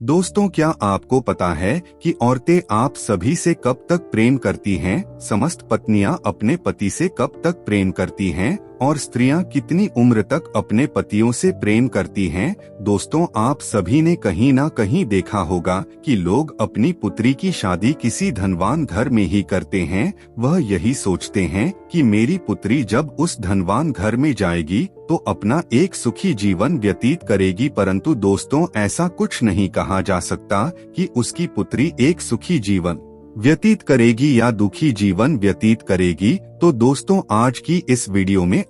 दोस्तों, क्या आपको पता है कि औरतें आप सभी से कब तक प्रेम करती हैं? समस्त पत्नियां अपने पति से कब तक प्रेम करती हैं और स्त्रियां कितनी उम्र तक अपने पतियों से प्रेम करती हैं? दोस्तों, आप सभी ने कहीं ना कहीं देखा होगा कि लोग अपनी पुत्री की शादी किसी धनवान घर में ही करते हैं। वह यही सोचते हैं कि मेरी पुत्री जब उस धनवान घर में जाएगी तो अपना एक सुखी जीवन व्यतीत करेगी, परंतु दोस्तों, ऐसा कुछ नहीं कहा जा सकता कि उसकी पुत्री एक सुखी जीवन व्यतीत करेगी या दुखी जीवन व्यतीत करेगी। तो दोस्तों, आज की इस वीडियो में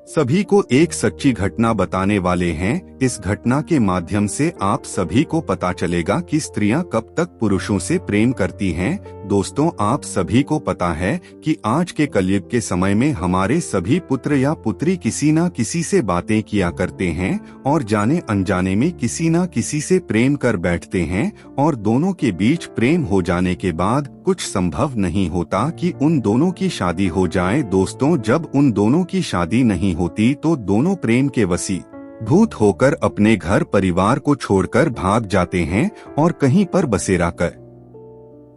सभी को एक सच्ची घटना बताने वाले हैं। इस घटना के माध्यम से आप सभी को पता चलेगा कि स्त्रियां कब तक पुरुषों से प्रेम करती हैं। दोस्तों, आप सभी को पता है कि आज के कलयुग के समय में हमारे सभी पुत्र या पुत्री किसी न किसी से बातें किया करते हैं और जाने अनजाने में किसी न किसी से प्रेम कर बैठते हैं, और दोनों के बीच प्रेम हो जाने के बाद कुछ संभव नहीं होता कि उन दोनों की शादी हो जाए। दोस्तों, जब उन दोनों की शादी नहीं होती तो दोनों प्रेम के वशीभूत होकर अपने घर परिवार को छोड़कर भाग जाते हैं और कहीं पर बसेरा कर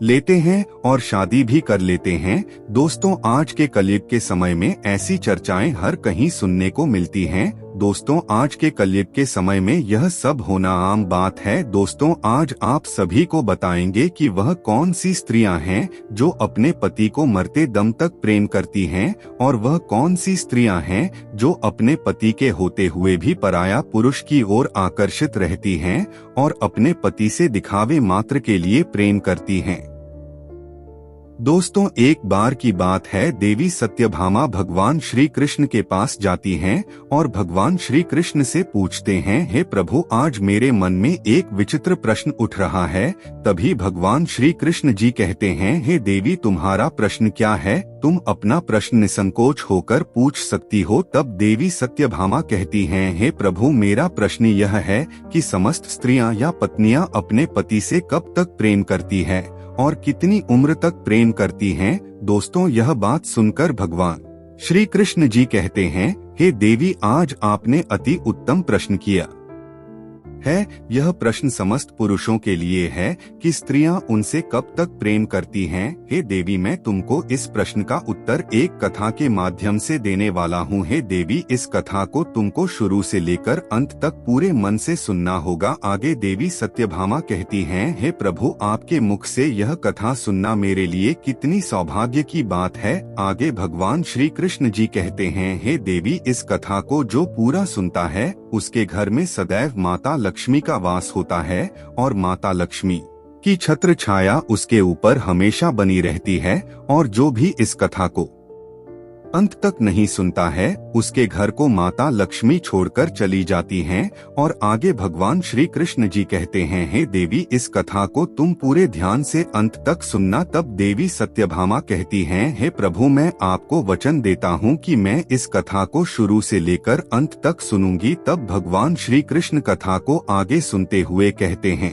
लेते हैं और शादी भी कर लेते हैं। दोस्तों, आज के कलयुग के समय में ऐसी चर्चाएं हर कहीं सुनने को मिलती हैं। दोस्तों, आज के कलयुग के समय में यह सब होना आम बात है। दोस्तों, आज आप सभी को बताएंगे कि वह कौन सी स्त्रियां हैं जो अपने पति को मरते दम तक प्रेम करती हैं, और वह कौन सी स्त्रियां हैं जो अपने पति के होते हुए भी पराया पुरुष की ओर आकर्षित रहती हैं और अपने पति से दिखावे मात्र के लिए प्रेम करती हैं। दोस्तों, एक बार की बात है, देवी सत्यभामा भगवान श्री कृष्ण के पास जाती हैं और भगवान श्री कृष्ण से पूछते हैं, हे प्रभु, आज मेरे मन में एक विचित्र प्रश्न उठ रहा है। तभी भगवान श्री कृष्ण जी कहते हैं, हे देवी, तुम्हारा प्रश्न क्या है? तुम अपना प्रश्न निसंकोच होकर पूछ सकती हो। तब देवी सत्यभामा कहती हैं, हे प्रभु, मेरा प्रश्न यह है कि समस्त स्त्रियां या पत्नियां अपने पति से कब तक प्रेम करती है और कितनी उम्र तक प्रेम करती हैं? दोस्तों, यह बात सुनकर भगवान श्री कृष्ण जी कहते हैं, हे देवी, आज आपने अति उत्तम प्रश्न किया है। यह प्रश्न समस्त पुरुषों के लिए है कि स्त्रियां उनसे कब तक प्रेम करती हैं। हे देवी, मैं तुमको इस प्रश्न का उत्तर एक कथा के माध्यम से देने वाला हूँ। हे देवी, इस कथा को तुमको शुरू से लेकर अंत तक पूरे मन से सुनना होगा। आगे देवी सत्यभामा कहती हैं, हे प्रभु, आपके मुख से यह कथा सुनना मेरे लिए कितनी सौभाग्य की बात है। आगे भगवान श्री कृष्ण जी कहते हैं, हे देवी, इस कथा को जो पूरा सुनता है उसके घर में सदैव माता लक्ष्मी का वास होता है और माता लक्ष्मी की छत्र छाया उसके ऊपर हमेशा बनी रहती है, और जो भी इस कथा को अंत तक नहीं सुनता है उसके घर को माता लक्ष्मी छोड़कर चली जाती हैं। और आगे भगवान श्री कृष्ण जी कहते हैं, हे देवी, इस कथा को तुम पूरे ध्यान से अंत तक सुनना। तब देवी सत्यभामा कहती हैं, हे प्रभु, मैं आपको वचन देता हूँ कि मैं इस कथा को शुरू से लेकर अंत तक सुनूंगी। तब भगवान श्री कृष्ण कथा को आगे सुनते हुए कहते हैं,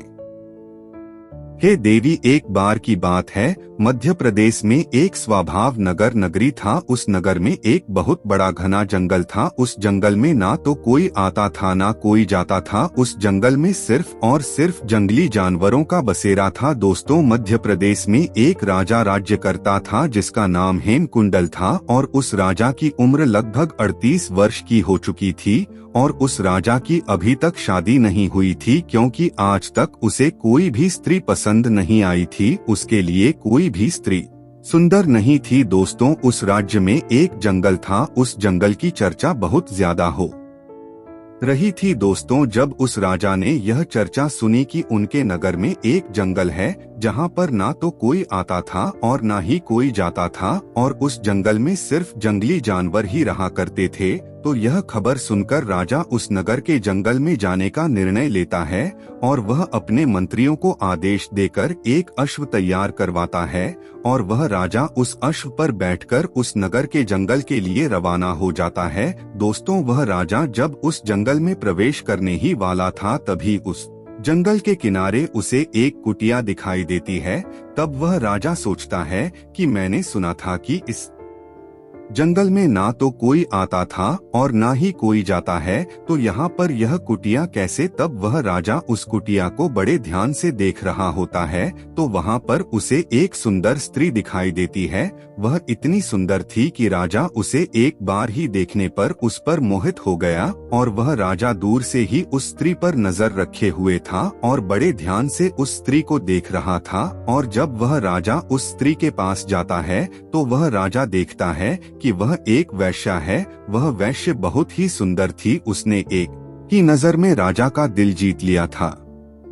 हे देवी, एक बार की बात है, मध्य प्रदेश में एक स्वभाव नगर नगरी था। उस नगर में एक बहुत बड़ा घना जंगल था। उस जंगल में ना तो कोई आता था ना कोई जाता था। उस जंगल में सिर्फ और सिर्फ जंगली जानवरों का बसेरा था। दोस्तों, मध्य प्रदेश में एक राजा राज्य करता था जिसका नाम हेमकुंडल था, और उस राजा की उम्र लगभग 38 वर्ष की हो चुकी थी, और उस राजा की अभी तक शादी नहीं हुई थी, क्योंकि आज तक उसे कोई भी स्त्री पसंद नहीं आई थी। उसके लिए कोई भी स्त्री सुंदर नहीं थी। दोस्तों, उस राज्य में एक जंगल था। उस जंगल की चर्चा बहुत ज्यादा हो रही थी। दोस्तों, जब उस राजा ने यह चर्चा सुनी कि उनके नगर में एक जंगल है जहां पर ना तो कोई आता था और ना ही कोई जाता था, और उस जंगल में सिर्फ जंगली जानवर ही रहा करते थे, तो यह खबर सुनकर राजा उस नगर के जंगल में जाने का निर्णय लेता है, और वह अपने मंत्रियों को आदेश देकर एक अश्व तैयार करवाता है, और वह राजा उस अश्व पर बैठकर उस नगर के जंगल के लिए रवाना हो जाता है। दोस्तों, वह राजा जब उस जंगल में प्रवेश करने ही वाला था, तभी उस जंगल के किनारे उसे एक कुटिया दिखाई देती है। तब वह राजा सोचता है कि मैंने सुना था कि इस जंगल में ना तो कोई आता था और ना ही कोई जाता है, तो यहाँ पर यह कुटिया कैसे? तब वह राजा उस कुटिया को बड़े ध्यान से देख रहा होता है, तो वहाँ पर उसे एक सुंदर स्त्री दिखाई देती है। वह इतनी सुंदर थी कि राजा उसे एक बार ही देखने पर उस पर मोहित हो गया, और वह राजा दूर से ही उस स्त्री पर नजर रखे हुए था और बड़े ध्यान से उस स्त्री को देख रहा था। और जब वह राजा उस स्त्री के पास जाता है, तो वह राजा देखता है कि वह एक वैश्या है। वह वैश्य बहुत ही सुंदर थी, उसने एक ही नजर में राजा का दिल जीत लिया था।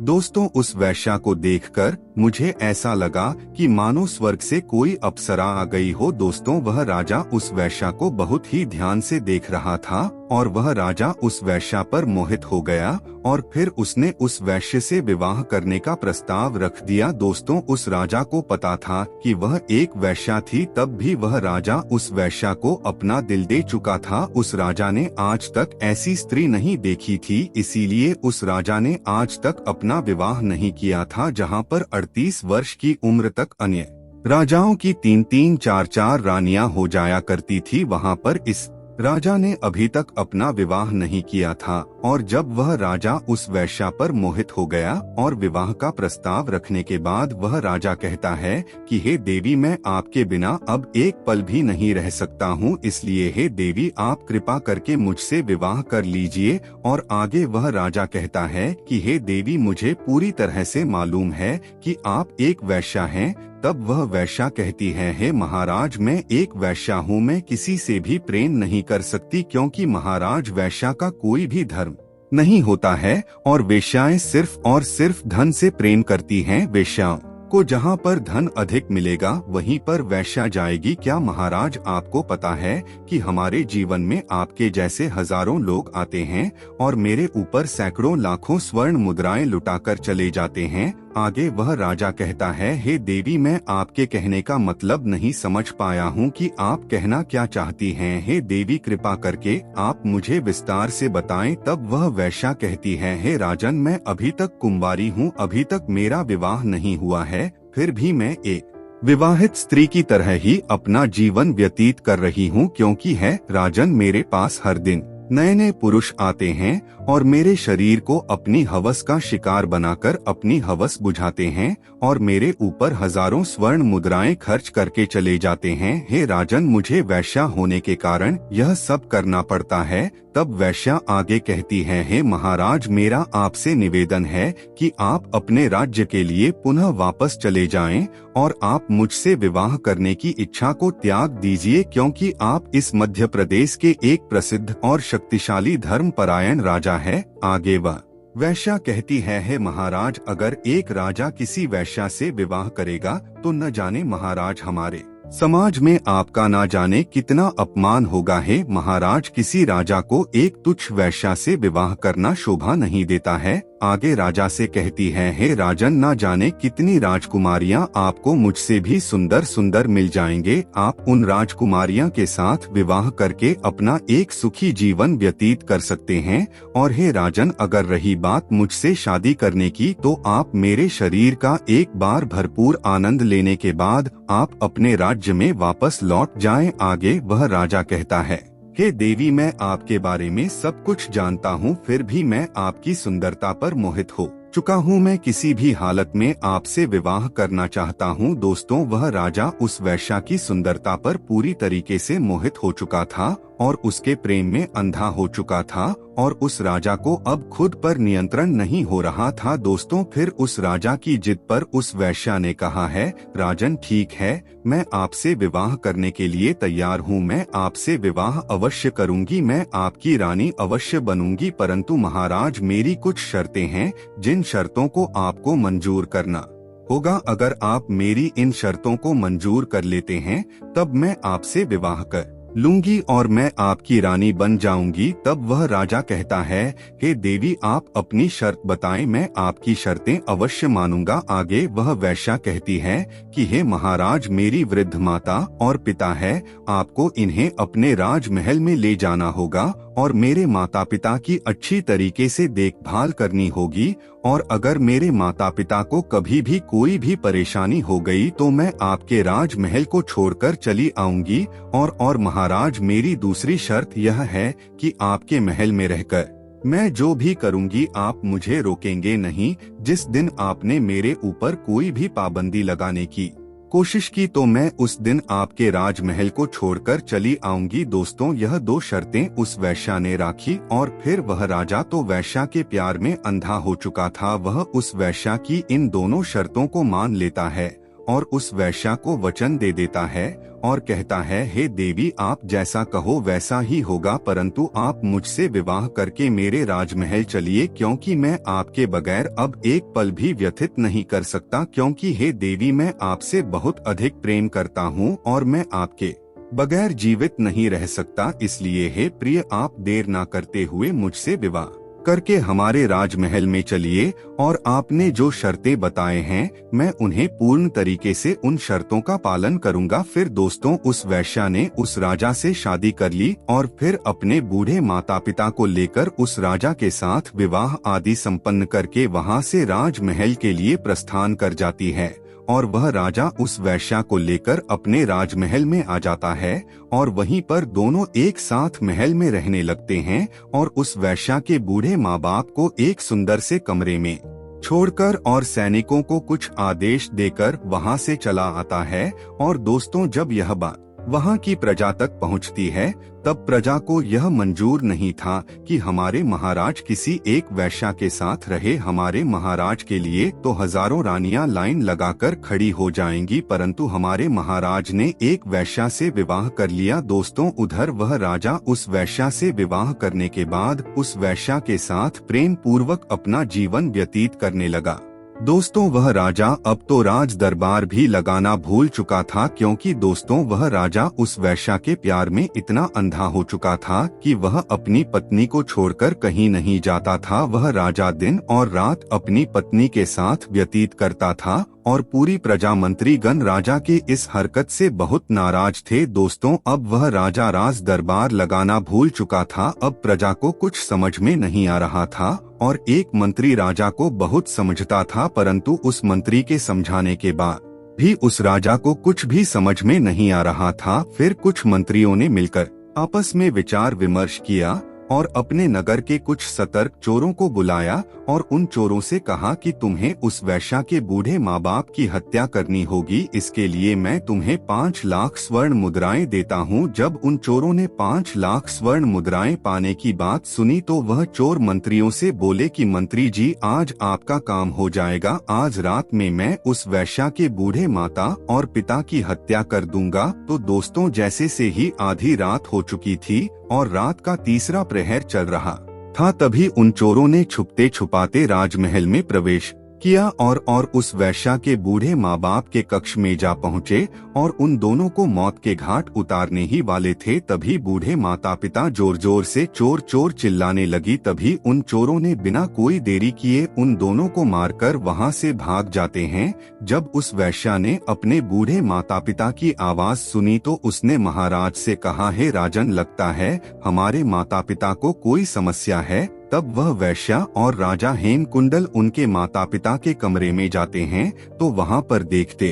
दोस्तों, उस वैश्या को देखकर मुझे ऐसा लगा कि मानो स्वर्ग से कोई अप्सरा आ गई हो। दोस्तों, वह राजा उस वैश्या को बहुत ही ध्यान से देख रहा था और वह राजा उस वैश्या पर मोहित हो गया और फिर उसने उस वैश्य से विवाह करने का प्रस्ताव रख दिया। दोस्तों, उस राजा को पता था कि वह एक वैश्या थी, तब भी वह राजा उस वैश्या को अपना दिल दे चुका था। उस राजा ने आज तक ऐसी स्त्री नहीं देखी थी, इसीलिए उस राजा ने आज तक अपना विवाह नहीं किया था। जहाँ पर 38 वर्ष की उम्र तक अन्य राजाओं की 3-3, 4-4 रानियां हो जाया करती थी, वहाँ पर इस राजा ने अभी तक अपना विवाह नहीं किया था। और जब वह राजा उस वैश्या पर मोहित हो गया और विवाह का प्रस्ताव रखने के बाद वह राजा कहता है कि हे देवी, मैं आपके बिना अब एक पल भी नहीं रह सकता हूँ, इसलिए हे देवी, आप कृपा करके मुझसे विवाह कर लीजिए। और आगे वह राजा कहता है कि हे देवी, मुझे पूरी तरह से मालूम है कि आप एक वैश्या हैं। तब वह वैश्या कहती है, हे महाराज, मैं एक वैश्या हूँ, मैं किसी से भी प्रेम नहीं कर सकती, क्योंकि महाराज, वैश्या का कोई भी धर्म नहीं होता है और वेश्याएं सिर्फ और सिर्फ धन से प्रेम करती हैं। वेश्याओं को जहाँ पर धन अधिक मिलेगा वहीं पर वैश्या जाएगी। क्या महाराज, आपको पता है कि हमारे जीवन में आपके जैसे हजारों लोग आते हैं और मेरे ऊपर सैकड़ों लाखों स्वर्ण मुद्राएं लुटाकर चले जाते हैं। आगे वह राजा कहता है, हे देवी, मैं आपके कहने का मतलब नहीं समझ पाया हूँ कि आप कहना क्या चाहती हैं। हे देवी, कृपा करके आप मुझे विस्तार से बताएं। तब वह वैश्या कहती है, हे राजन, मैं अभी तक कुंवारी हूँ, अभी तक मेरा विवाह नहीं हुआ है, फिर भी मैं एक विवाहित स्त्री की तरह ही अपना जीवन व्यतीत कर रही हूँ, क्योंकि है राजन, मेरे पास हर दिन नए नए पुरुष आते हैं और मेरे शरीर को अपनी हवस का शिकार बनाकर अपनी हवस बुझाते हैं और मेरे ऊपर हजारों स्वर्ण मुद्राएं खर्च करके चले जाते हैं। हे राजन, मुझे वैश्या होने के कारण यह सब करना पड़ता है। तब वैश्या आगे कहती है, हे महाराज, मेरा आपसे निवेदन है कि आप अपने राज्य के लिए पुनः वापस चले जाएं और आप मुझसे विवाह करने की इच्छा को त्याग दीजिए, क्योंकि आप इस मध्य प्रदेश के एक प्रसिद्ध और शक्तिशाली धर्मपरायण राजा है। आगे वह वैश्या कहती है, हे महाराज, अगर एक राजा किसी वैश्या से विवाह करेगा तो न जाने महाराज, हमारे समाज में आपका ना जाने कितना अपमान होगा। है महाराज, किसी राजा को एक तुच्छ वैश्या से विवाह करना शोभा नहीं देता है। आगे राजा से कहती है, हे राजन, ना जाने कितनी राजकुमारियां आपको मुझसे भी सुंदर सुंदर मिल जाएंगे। आप उन राजकुमारियां के साथ विवाह करके अपना एक सुखी जीवन व्यतीत कर सकते हैं। और हे राजन, अगर रही बात मुझसे शादी करने की, तो आप मेरे शरीर का एक बार भरपूर आनंद लेने के बाद आप अपने राज्य में वापस लौट जाएं। आगे वह राजा कहता है, हे देवी, मैं आपके बारे में सब कुछ जानता हूँ, फिर भी मैं आपकी सुंदरता पर मोहित हो चुका हूँ। मैं किसी भी हालत में आपसे विवाह करना चाहता हूँ। दोस्तों, वह राजा उस वैश्या की सुंदरता पर पूरी तरीके से मोहित हो चुका था और उसके प्रेम में अंधा हो चुका था और उस राजा को अब खुद पर नियंत्रण नहीं हो रहा था। दोस्तों, फिर उस राजा की जिद पर उस वैश्या ने कहा है, राजन, ठीक है, मैं आपसे विवाह करने के लिए तैयार हूँ, मैं आपसे विवाह अवश्य करूँगी, मैं आपकी रानी अवश्य बनूंगी, परंतु महाराज, मेरी कुछ शर्तें हैं जिन शर्तों को आपको मंजूर करना होगा। अगर आप मेरी इन शर्तों को मंजूर कर लेते हैं तब मैं आपसे विवाह कर लूंगी और मैं आपकी रानी बन जाऊंगी। तब वह राजा कहता है, हे देवी, आप अपनी शर्त बताएं, मैं आपकी शर्तें अवश्य मानूंगा। आगे वह वैश्या कहती है कि हे महाराज, मेरी वृद्ध माता और पिता है, आपको इन्हें अपने राजमहल में ले जाना होगा और मेरे माता पिता की अच्छी तरीके से देखभाल करनी होगी और अगर मेरे माता पिता को कभी भी कोई भी परेशानी हो गई तो मैं आपके राजमहल को छोड़कर चली आऊंगी। और महाराज, मेरी दूसरी शर्त यह है कि आपके महल में रहकर मैं जो भी करूंगी आप मुझे रोकेंगे नहीं। जिस दिन आपने मेरे ऊपर कोई भी पाबंदी लगाने की कोशिश की तो मैं उस दिन आपके राजमहल को छोड़कर चली आऊंगी। दोस्तों, यह 2 शर्तें उस वैश्या ने राखी और फिर वह राजा तो वैश्या के प्यार में अंधा हो चुका था। वह उस वैश्या की इन दोनों शर्तों को मान लेता है और उस वैश्या को वचन दे देता है और कहता है, हे देवी, आप जैसा कहो वैसा ही होगा, परंतु आप मुझसे विवाह करके मेरे राजमहल चलिए, क्योंकि मैं आपके बगैर अब एक पल भी व्यतीत नहीं कर सकता। क्योंकि हे देवी, मैं आपसे बहुत अधिक प्रेम करता हूँ और मैं आपके बगैर जीवित नहीं रह सकता। इसलिए हे प्रिय, आप देर ना करते हुए मुझसे विवाह करके हमारे राजमहल में चलिए और आपने जो शर्तें बताए हैं मैं उन्हें पूर्ण तरीके से उन शर्तों का पालन करूंगा। फिर दोस्तों, उस वैश्या ने उस राजा से शादी कर ली और फिर अपने बूढ़े माता पिता को लेकर उस राजा के साथ विवाह आदि संपन्न करके वहां से राजमहल के लिए प्रस्थान कर जाती है। और वह राजा उस वैश्या को लेकर अपने राजमहल में आ जाता है और वहीं पर दोनों एक साथ महल में रहने लगते हैं और उस वैश्या के बूढ़े माँ बाप को एक सुंदर से कमरे में छोड़कर और सैनिकों को कुछ आदेश देकर वहां से चला आता है। और दोस्तों, जब यह बात वहां की प्रजा तक पहुंचती है तब प्रजा को यह मंजूर नहीं था कि हमारे महाराज किसी एक वैश्या के साथ रहे। हमारे महाराज के लिए तो हजारों रानियां लाइन लगाकर खड़ी हो जाएंगी, परंतु हमारे महाराज ने एक वैश्या से विवाह कर लिया। दोस्तों, उधर वह राजा उस वैश्या से विवाह करने के बाद उस वैश्या के साथ प्रेम पूर्वक अपना जीवन व्यतीत करने लगा। दोस्तों, वह राजा अब तो राज दरबार भी लगाना भूल चुका था, क्योंकि दोस्तों वह राजा उस वैश्या के प्यार में इतना अंधा हो चुका था कि वह अपनी पत्नी को छोड़कर कहीं नहीं जाता था। वह राजा दिन और रात अपनी पत्नी के साथ व्यतीत करता था और पूरी प्रजा मंत्रीगण राजा की इस हरकत से बहुत नाराज थे। दोस्तों, अब वह राजा राज दरबार लगाना भूल चुका था। अब प्रजा को कुछ समझ में नहीं आ रहा था और एक मंत्री राजा को बहुत समझता था, परंतु उस मंत्री के समझाने के बाद भी उस राजा को कुछ भी समझ में नहीं आ रहा था। फिर कुछ मंत्रियों ने मिलकर आपस में विचार विमर्श किया और अपने नगर के कुछ सतर्क चोरों को बुलाया और उन चोरों से कहा कि तुम्हें उस वैश्या के बूढ़े माँ बाप की हत्या करनी होगी। इसके लिए मैं तुम्हें 5 लाख स्वर्ण मुद्राएं देता हूँ। जब उन चोरों ने 5 लाख स्वर्ण मुद्राएं पाने की बात सुनी तो वह चोर मंत्रियों से बोले कि मंत्री जी, आज आपका काम हो जाएगा। आज रात में मैं उस वैश्या के बूढ़े माता और पिता की हत्या कर दूंगा। तो दोस्तों, जैसे से ही आधी रात हो चुकी थी और रात का तीसरा प्रहर चल रहा था, तभी उन चोरों ने छुपते छुपाते राजमहल में प्रवेश किया और उस वैश्या के बूढ़े माँ बाप के कक्ष में जा पहुँचे और उन दोनों को मौत के घाट उतारने ही वाले थे। तभी बूढ़े माता पिता जोर जोर से चोर चोर चिल्लाने लगी। तभी उन चोरों ने बिना कोई देरी किए उन दोनों को मारकर वहां से भाग जाते हैं। जब उस वैश्या ने अपने बूढ़े माता पिता की आवाज सुनी तो उसने महाराज से कहा, हे राजन, लगता है हमारे माता पिता को कोई समस्या है। तब वह वैश्या और राजा हेमकुंडल उनके माता पिता के कमरे में जाते हैं तो वहां पर देखते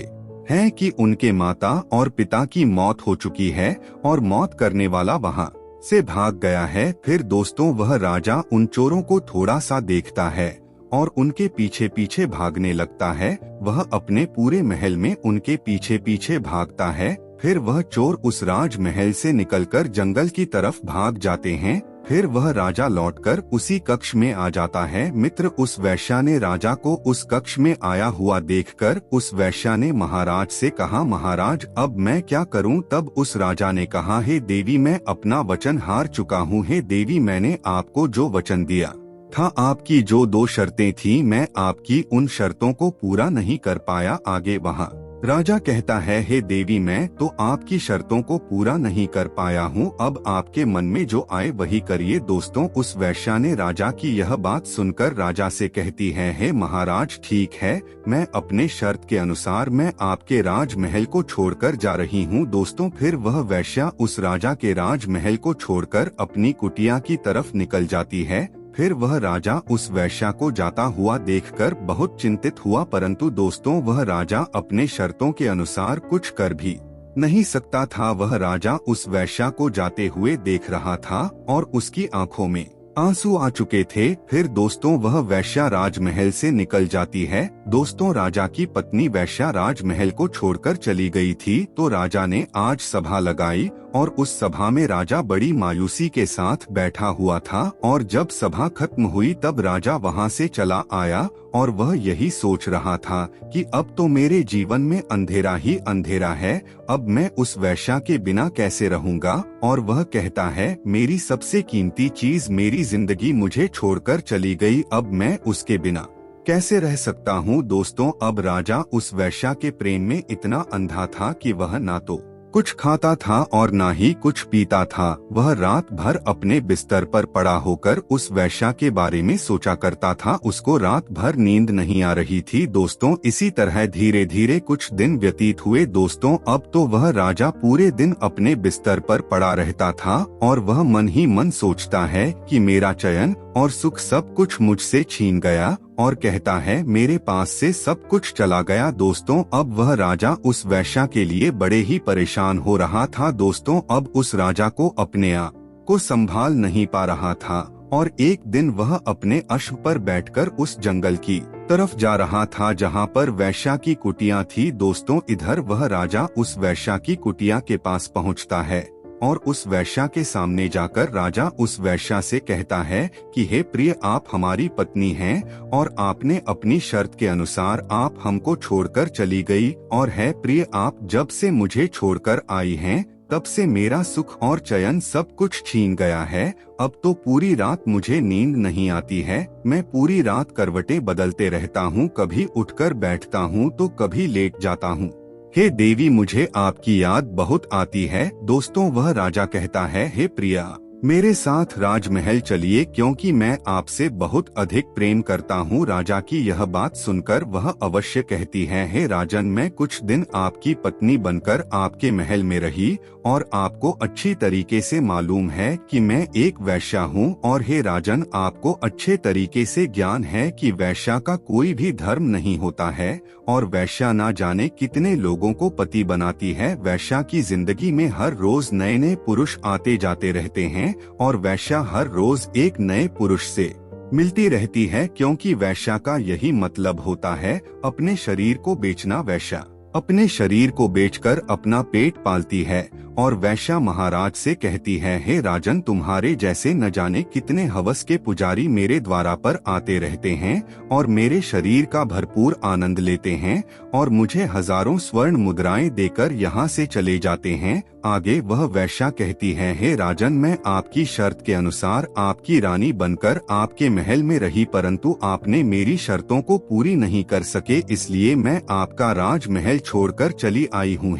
हैं कि उनके माता और पिता की मौत हो चुकी है और मौत करने वाला वहां से भाग गया है। फिर दोस्तों, वह राजा उन चोरों को थोड़ा सा देखता है और उनके पीछे पीछे भागने लगता है। वह अपने पूरे महल में उनके पीछे पीछे भागता है। फिर वह चोर उस राजमहल से निकलकर जंगल की तरफ भाग जाते हैं। फिर वह राजा लौटकर उसी कक्ष में आ जाता है। मित्र, उस वैश्या ने राजा को उस कक्ष में आया हुआ देखकर उस वैश्या ने महाराज से कहा, महाराज, अब मैं क्या करूं? तब उस राजा ने कहा, हे देवी, मैं अपना वचन हार चुका हूं। हे देवी, मैंने आपको जो वचन दिया था, आपकी जो 2 शर्तें थी, मैं आपकी उन शर्तों को पूरा नहीं कर पाया। आगे वहाँ राजा कहता है, हे देवी, मैं तो आपकी शर्तों को पूरा नहीं कर पाया हूँ। अब आपके मन में जो आए वही करिए। दोस्तों, उस वैश्या ने राजा की यह बात सुनकर राजा से कहती है, हे महाराज, ठीक है, मैं अपने शर्त के अनुसार मैं आपके राजमहल को छोड़कर जा रही हूँ। दोस्तों, फिर वह वैश्या उस राजा के राजमहल को छोड़कर अपनी कुटिया की तरफ निकल जाती है। फिर वह राजा उस वैश्या को जाता हुआ देखकर बहुत चिंतित हुआ, परंतु दोस्तों वह राजा अपने शर्तों के अनुसार कुछ कर भी नहीं सकता था। वह राजा उस वैश्या को जाते हुए देख रहा था और उसकी आंखों में आंसू आ चुके थे। फिर दोस्तों वह वैश्या राजमहल से निकल जाती है। दोस्तों राजा की पत्नी वैश्या राजमहल को छोड़कर चली गई थी, तो राजा ने आज सभा लगाई और उस सभा में राजा बड़ी मायूसी के साथ बैठा हुआ था। और जब सभा खत्म हुई तब राजा वहां से चला आया और वह यही सोच रहा था कि अब तो मेरे जीवन में अंधेरा ही अंधेरा है, अब मैं उस वैश्या के बिना कैसे रहूंगा। और वह कहता है, मेरी सबसे कीमती चीज मेरी जिंदगी मुझे छोड़कर चली गई, अब मैं उसके बिना कैसे रह सकता हूँ। दोस्तों अब राजा उस वैश्या के प्रेम में इतना अंधा था कि वह ना तो कुछ खाता था और ना ही कुछ पीता था। वह रात भर अपने बिस्तर पर पड़ा होकर उस वैश्या के बारे में सोचा करता था। उसको रात भर नींद नहीं आ रही थी। दोस्तों इसी तरह धीरे धीरे कुछ दिन व्यतीत हुए। दोस्तों अब तो वह राजा पूरे दिन अपने बिस्तर पर पड़ा रहता था और वह मन ही मन सोचता है कि मेरा चयन और सुख सब कुछ मुझसे छीन गया, और कहता है मेरे पास से सब कुछ चला गया। दोस्तों अब वह राजा उस वैश्या के लिए बड़े ही परेशान हो रहा था। दोस्तों अब उस राजा को अपने आप को संभाल नहीं पा रहा था और एक दिन वह अपने अश्व पर बैठकर उस जंगल की तरफ जा रहा था जहां पर वैश्या की कुटिया थी। दोस्तों इधर वह राजा उस वैश्या की कुटिया के पास पहुंचता है और उस वैश्या के सामने जाकर राजा उस वैश्या से कहता है कि हे प्रिय, आप हमारी पत्नी हैं और आपने अपनी शर्त के अनुसार आप हमको छोड़कर चली गई, और है प्रिय आप जब से मुझे छोड़कर आई हैं तब से मेरा सुख और चयन सब कुछ छीन गया है। अब तो पूरी रात मुझे नींद नहीं आती है, मैं पूरी रात करवटें बदलते रहता हूँ, कभी उठकर बैठता हूँ तो कभी लेट जाता हूँ। हे देवी मुझे आपकी याद बहुत आती है। दोस्तों वह राजा कहता है, हे प्रिया मेरे साथ राजमहल चलिए क्योंकि मैं आपसे बहुत अधिक प्रेम करता हूँ। राजा की यह बात सुनकर वह अवश्य कहती है, हे राजन मैं कुछ दिन आपकी पत्नी बनकर आपके महल में रही और आपको अच्छी तरीके से मालूम है कि मैं एक वैश्या हूँ, और हे राजन आपको अच्छे तरीके से ज्ञान है कि वैश्या का कोई भी धर्म नहीं होता है और वैश्या ना जाने कितने लोगों को पति बनाती है। वैश्या की जिंदगी में हर रोज नए नए पुरुष आते जाते रहते हैं और वैश्या हर रोज एक नए पुरुष से मिलती रहती है, क्योंकि वैश्या का यही मतलब होता है अपने शरीर को बेचना। वैश्या अपने शरीर को बेचकर अपना पेट पालती है और वैश्या महाराज से कहती है, हे राजन तुम्हारे जैसे न जाने कितने हवस के पुजारी मेरे द्वारा पर आते रहते हैं और मेरे शरीर का भरपूर आनंद लेते हैं और मुझे हजारों स्वर्ण मुद्राएं देकर यहाँ से चले जाते हैं। आगे वह वैश्या कहती है, हे राजन मैं आपकी शर्त के अनुसार आपकी रानी बनकर आपके महल में रही, परंतु आपने मेरी शर्तों को पूरी नहीं कर सके, इसलिए मैं आपका राजमहल छोड़कर चली आई हूँ।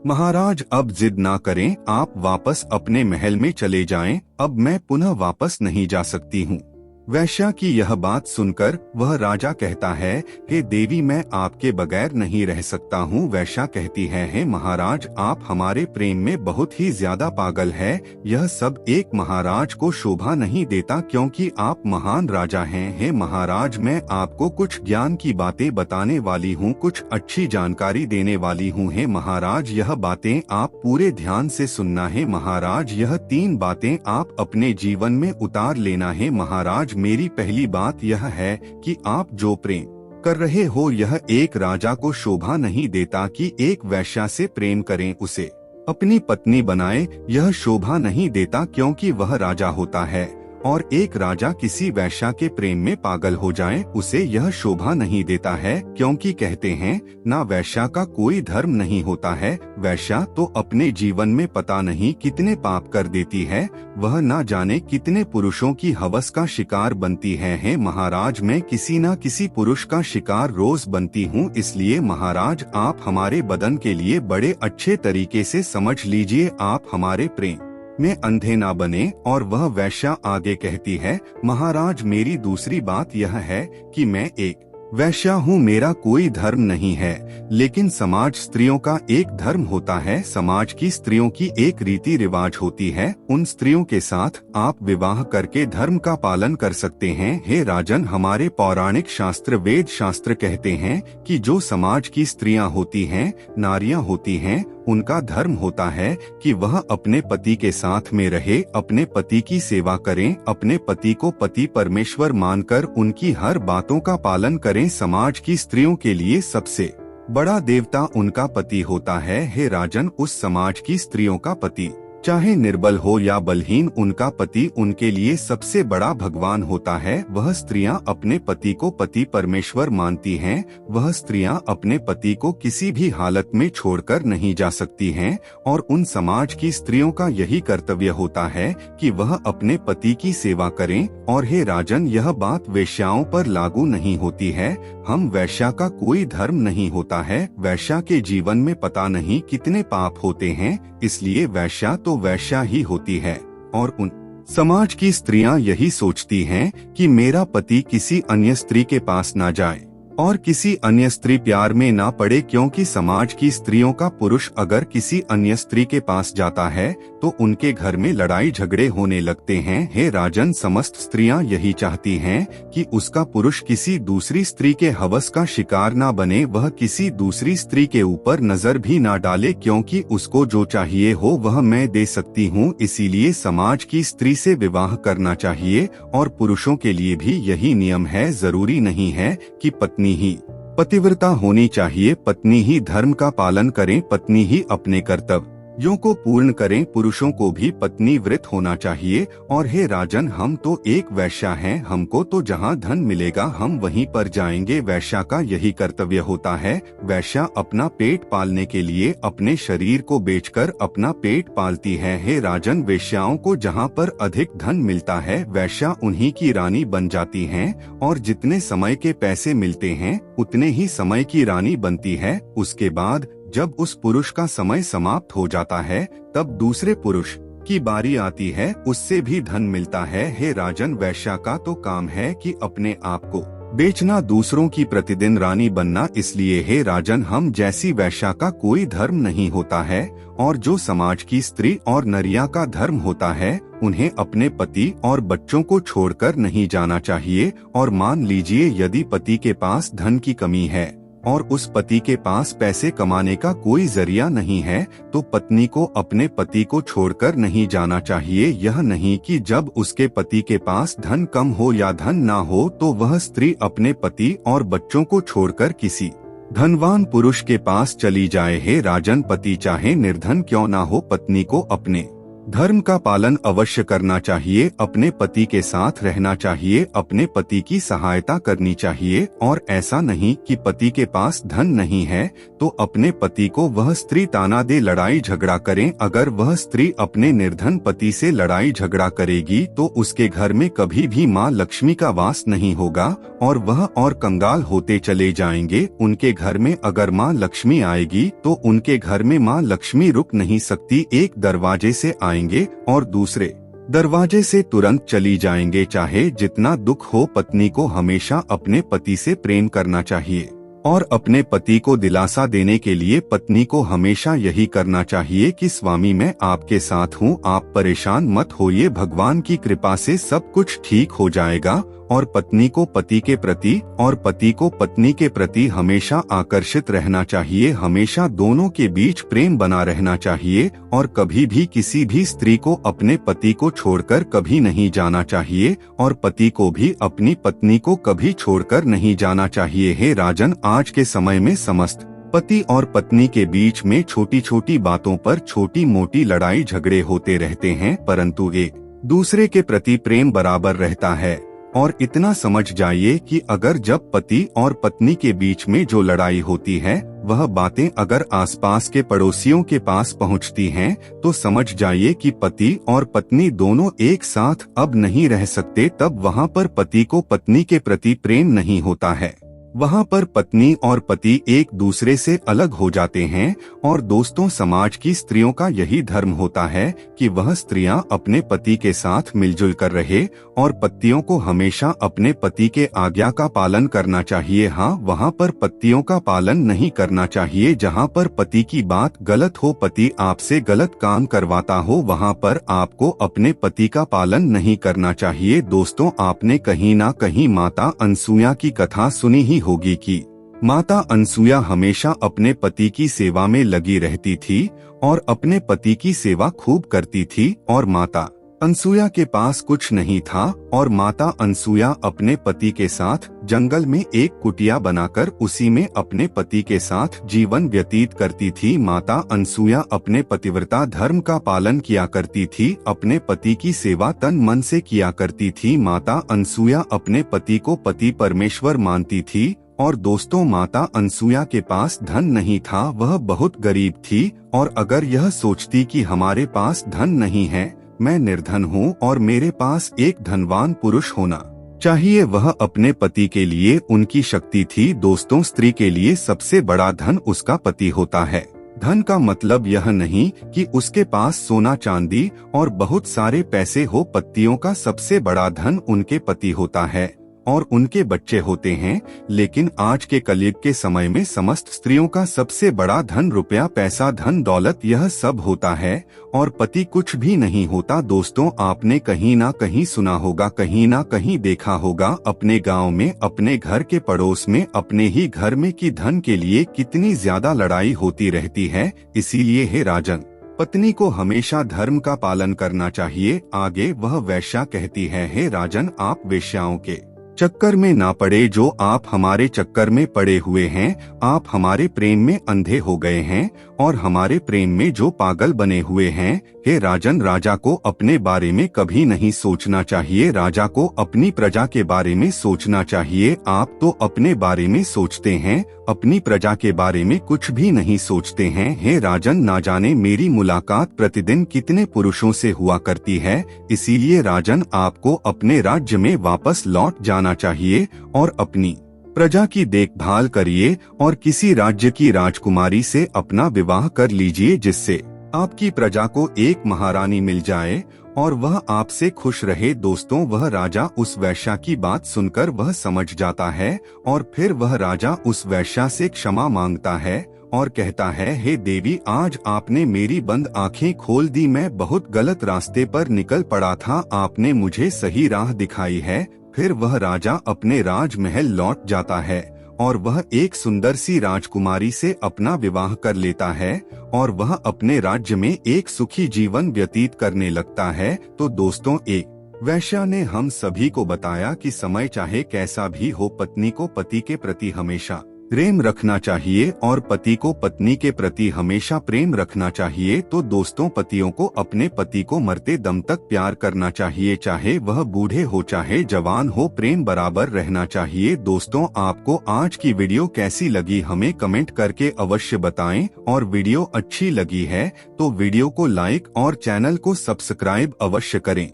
महाराज अब जिद ना करें, आप वापस अपने महल में चले जाएं, अब मैं पुनः वापस नहीं जा सकती हूँ। वैश्या की यह बात सुनकर वह राजा कहता है, हे देवी मैं आपके बगैर नहीं रह सकता हूँ। वैश्या कहती है, हे महाराज आप हमारे प्रेम में बहुत ही ज्यादा पागल है, यह सब एक महाराज को शोभा नहीं देता क्योंकि आप महान राजा हैं। हे महाराज मैं आपको कुछ ज्ञान की बातें बताने वाली हूँ, कुछ अच्छी जानकारी देने वाली हूँ। हे महाराज यह बातें आप पूरे ध्यान से सुनना है महाराज, यह 3 बातें आप अपने जीवन में उतार लेना है महाराज। मेरी पहली बात यह है कि आप जो प्रेम कर रहे हो यह एक राजा को शोभा नहीं देता कि एक वैश्या से प्रेम करें, उसे अपनी पत्नी बनाए, यह शोभा नहीं देता क्योंकि वह राजा होता है, और एक राजा किसी वैश्या के प्रेम में पागल हो जाए उसे यह शोभा नहीं देता है, क्योंकि कहते हैं ना वैश्या का कोई धर्म नहीं होता है। वैश्या तो अपने जीवन में पता नहीं कितने पाप कर देती है, वह ना जाने कितने पुरुषों की हवस का शिकार बनती है। हे महाराज मैं किसी न किसी पुरुष का शिकार रोज बनती हूँ, इसलिए महाराज आप हमारे बदन के लिए बड़े अच्छे तरीके से समझ लीजिए, आप हमारे प्रेम में अंधे ना बने। और वह वैश्या आगे कहती है, महाराज मेरी दूसरी बात यह है कि मैं एक वैश्या हूँ, मेरा कोई धर्म नहीं है, लेकिन समाज स्त्रियों का एक धर्म होता है। समाज की स्त्रियों की एक रीति रिवाज होती है। उन स्त्रियों के साथ आप विवाह करके धर्म का पालन कर सकते हैं। हे राजन, हमारे पौराणिक शास्त्र वेद शास्त्र कहते हैं कि जो समाज की स्त्रियां होती हैं, नारियां होती हैं, उनका धर्म होता है कि वह अपने पति के साथ में रहे, अपने पति की सेवा करें, अपने पति को पति परमेश्वर मानकर उनकी हर बातों का पालन करें। समाज की स्त्रियों के लिए सबसे बड़ा देवता उनका पति होता है। हे राजन, उस समाज की स्त्रियों का पति चाहे निर्बल हो या बलहीन, उनका पति उनके लिए सबसे बड़ा भगवान होता है। वह स्त्रियां अपने पति को पति परमेश्वर मानती हैं। वह स्त्रियां अपने पति को किसी भी हालत में छोड़कर नहीं जा सकती हैं और उन समाज की स्त्रियों का यही कर्तव्य होता है कि वह अपने पति की सेवा करें। और हे राजन, यह बात वेश्याओं पर लागू नहीं होती है। हम वैश्या का कोई धर्म नहीं होता है। वैश्या के जीवन में पता नहीं कितने पाप होते हैं, इसलिए वैश्या तो वैश्या ही होती है। और उन समाज की स्त्रियां यही सोचती हैं कि मेरा पति किसी अन्य स्त्री के पास ना जाए और किसी अन्य स्त्री प्यार में ना पड़े, क्योंकि समाज की स्त्रियों का पुरुष अगर किसी अन्य स्त्री के पास जाता है तो उनके घर में लड़ाई झगड़े होने लगते हैं। हे राजन, समस्त स्त्रियां यही चाहती हैं कि उसका पुरुष किसी दूसरी स्त्री के हवस का शिकार ना बने, वह किसी दूसरी स्त्री के ऊपर नजर भी ना डाले, क्योंकि उसको जो चाहिए हो वह मैं दे सकती हूँ। इसीलिए समाज की स्त्री से विवाह करना चाहिए और पुरुषों के लिए भी यही नियम है। जरूरी नहीं है कि पत्नी ही पतिव्रता होनी चाहिए, पत्नी ही धर्म का पालन करें, पत्नी ही अपने कर्तव्यों को पूर्ण करें, पुरुषों को भी पत्नी व्रत होना चाहिए। और हे राजन, हम तो एक वैश्या हैं, हमको तो जहाँ धन मिलेगा हम वहीं पर जाएंगे। वैश्या का यही कर्तव्य होता है। वैश्या अपना पेट पालने के लिए अपने शरीर को बेचकर अपना पेट पालती है। हे राजन, वेश्याओं को जहाँ पर अधिक धन मिलता है वैश्या उन्हीं की रानी बन जाती हैं और जितने समय के पैसे मिलते हैं उतने ही समय की रानी बनती है। उसके बाद जब उस पुरुष का समय समाप्त हो जाता है तब दूसरे पुरुष की बारी आती है, उससे भी धन मिलता है। हे राजन, वैश्या का तो काम है कि अपने आप को बेचना, दूसरों की प्रतिदिन रानी बनना। इसलिए हे राजन, हम जैसी वैश्या का कोई धर्म नहीं होता है। और जो समाज की स्त्री और नरिया का धर्म होता है, उन्हें अपने पति और बच्चों को छोड़कर नहीं जाना चाहिए। और मान लीजिए यदि पति के पास धन की कमी है और उस पति के पास पैसे कमाने का कोई जरिया नहीं है, तो पत्नी को अपने पति को छोड़कर नहीं जाना चाहिए। यह नहीं कि जब उसके पति के पास धन कम हो या धन ना हो तो वह स्त्री अपने पति और बच्चों को छोड़कर किसी धनवान पुरुष के पास चली जाए। हे राजन, पति चाहे निर्धन क्यों ना हो, पत्नी को अपने धर्म का पालन अवश्य करना चाहिए, अपने पति के साथ रहना चाहिए, अपने पति की सहायता करनी चाहिए। और ऐसा नहीं कि पति के पास धन नहीं है तो अपने पति को वह स्त्री ताना दे, लड़ाई झगड़ा करें। अगर वह स्त्री अपने निर्धन पति से लड़ाई झगड़ा करेगी तो उसके घर में कभी भी माँ लक्ष्मी का वास नहीं होगा और वह और कंगाल होते चले जाएंगे। उनके घर में अगर माँ लक्ष्मी आएगी तो उनके घर में माँ लक्ष्मी रुक नहीं सकती, एक दरवाजे से आएंगे और दूसरे दरवाजे से तुरंत चली जाएंगे। चाहे जितना दुख हो, पत्नी को हमेशा अपने पति से प्रेम करना चाहिए और अपने पति को दिलासा देने के लिए पत्नी को हमेशा यही करना चाहिए कि स्वामी मैं आपके साथ हूँ, आप परेशान मत होइए, भगवान की कृपा से सब कुछ ठीक हो जाएगा। और पत्नी को पति के प्रति और पति को पत्नी के प्रति हमेशा आकर्षित रहना चाहिए, हमेशा दोनों के बीच प्रेम बना रहना चाहिए और कभी भी किसी भी स्त्री को अपने पति को छोड़कर कभी नहीं जाना चाहिए और पति को भी अपनी पत्नी को कभी छोड़कर नहीं जाना चाहिए। हे राजन, आज के समय में समस्त पति और पत्नी के बीच में छोटी छोटी बातों पर छोटी मोटी लड़ाई झगड़े होते रहते हैं, परंतु एक दूसरे के प्रति प्रेम बराबर रहता है। और इतना समझ जाइए कि अगर जब पति और पत्नी के बीच में जो लड़ाई होती है वह बातें अगर आसपास के पड़ोसियों के पास पहुंचती हैं, तो समझ जाइए कि पति और पत्नी दोनों एक साथ अब नहीं रह सकते। तब वहां पर पति को पत्नी के प्रति प्रेम नहीं होता है। वहाँ पर पत्नी और पति एक दूसरे से अलग हो जाते हैं और दोस्तों समाज की स्त्रियों का यही धर्म होता है कि वह स्त्रियां अपने पति के साथ मिलजुल कर रहे और पतियों को हमेशा अपने पति के आज्ञा का पालन करना चाहिए। हाँ, वहाँ पर पतियों का पालन नहीं करना चाहिए। जहाँ पर पति की बात गलत हो, पति आपसे गलत काम करवाता हो, वहाँ पर आपको अपने पति का पालन नहीं करना चाहिए। दोस्तों, आपने कहीं ना कहीं माता अनसुया की कथा सुनी ही होगी कि माता अनसुया हमेशा अपने पति की सेवा में लगी रहती थी और अपने पति की सेवा खूब करती थी और माता अनसुया के पास कुछ नहीं था और माता अनसुया अपने पति के साथ जंगल में एक कुटिया बनाकर उसी में अपने पति के साथ जीवन व्यतीत करती थी। माता अनसुया अपने पतिव्रता धर्म का पालन किया करती थी, अपने पति की सेवा तन मन से किया करती थी। माता अनसुया अपने पति को पति परमेश्वर मानती थी और दोस्तों, माता अनसुया के पास धन नहीं था, वह बहुत गरीब थी और अगर यह सोचती कि हमारे पास धन नहीं है, मैं निर्धन हूँ और मेरे पास एक धनवान पुरुष होना चाहिए, वह अपने पति के लिए उनकी शक्ति थी। दोस्तों, स्त्री के लिए सबसे बड़ा धन उसका पति होता है। धन का मतलब यह नहीं कि उसके पास सोना चांदी और बहुत सारे पैसे हो। पतियों का सबसे बड़ा धन उनके पति होता है और उनके बच्चे होते हैं। लेकिन आज के कलयुग के समय में समस्त स्त्रियों का सबसे बड़ा धन रुपया, पैसा, धन दौलत यह सब होता है और पति कुछ भी नहीं होता। दोस्तों, आपने कहीं ना कहीं सुना होगा, कहीं ना कहीं देखा होगा, अपने गांव में, अपने घर के पड़ोस में, अपने ही घर में कि धन के लिए कितनी ज्यादा लड़ाई होती रहती है। इसीलिए हे राजन, पत्नी को हमेशा धर्म का पालन करना चाहिए। आगे वह वेश्या कहती है, हे राजन, आप वेश्याओं के चक्कर में ना पड़े, जो आप हमारे चक्कर में पड़े हुए हैं। आप हमारे प्रेम में अंधे हो गए हैं और हमारे प्रेम में जो पागल बने हुए हैं। हे राजन, राजा को अपने बारे में कभी नहीं सोचना चाहिए, राजा को अपनी प्रजा के बारे में सोचना चाहिए। आप तो अपने बारे में सोचते हैं, अपनी प्रजा के बारे में कुछ भी नहीं सोचते हैं। हे राजन, ना जाने मेरी मुलाकात प्रतिदिन कितने पुरुषों से हुआ करती है। इसीलिए राजन, आपको अपने राज्य में वापस लौट जाना चाहिए और अपनी प्रजा की देखभाल करिए और किसी राज्य की राजकुमारी से अपना विवाह कर लीजिए, जिससे आपकी प्रजा को एक महारानी मिल जाए और वह आपसे खुश रहे। दोस्तों, वह राजा उस वेश्या की बात सुनकर वह समझ जाता है और फिर वह राजा उस वेश्या से क्षमा मांगता है और कहता है, हे देवी, आज आपने मेरी बंद आंखें खोल दी, मैं बहुत गलत रास्ते पर निकल पड़ा था, आपने मुझे सही राह दिखाई है। फिर वह राजा अपने राजमहल लौट जाता है और वह एक सुंदर सी राजकुमारी से अपना विवाह कर लेता है और वह अपने राज्य में एक सुखी जीवन व्यतीत करने लगता है। तो दोस्तों, एक वेश्या ने हम सभी को बताया कि समय चाहे कैसा भी हो, पत्नी को पति के प्रति हमेशा प्रेम रखना चाहिए और पति को पत्नी के प्रति हमेशा प्रेम रखना चाहिए। तो दोस्तों, पतियों को अपने पति को मरते दम तक प्यार करना चाहिए, चाहे वह बूढ़े हो चाहे जवान हो, प्रेम बराबर रहना चाहिए। दोस्तों, आपको आज की वीडियो कैसी लगी हमें कमेंट करके अवश्य बताएं और वीडियो अच्छी लगी है तो वीडियो को लाइक और चैनल को सब्सक्राइब अवश्य करें।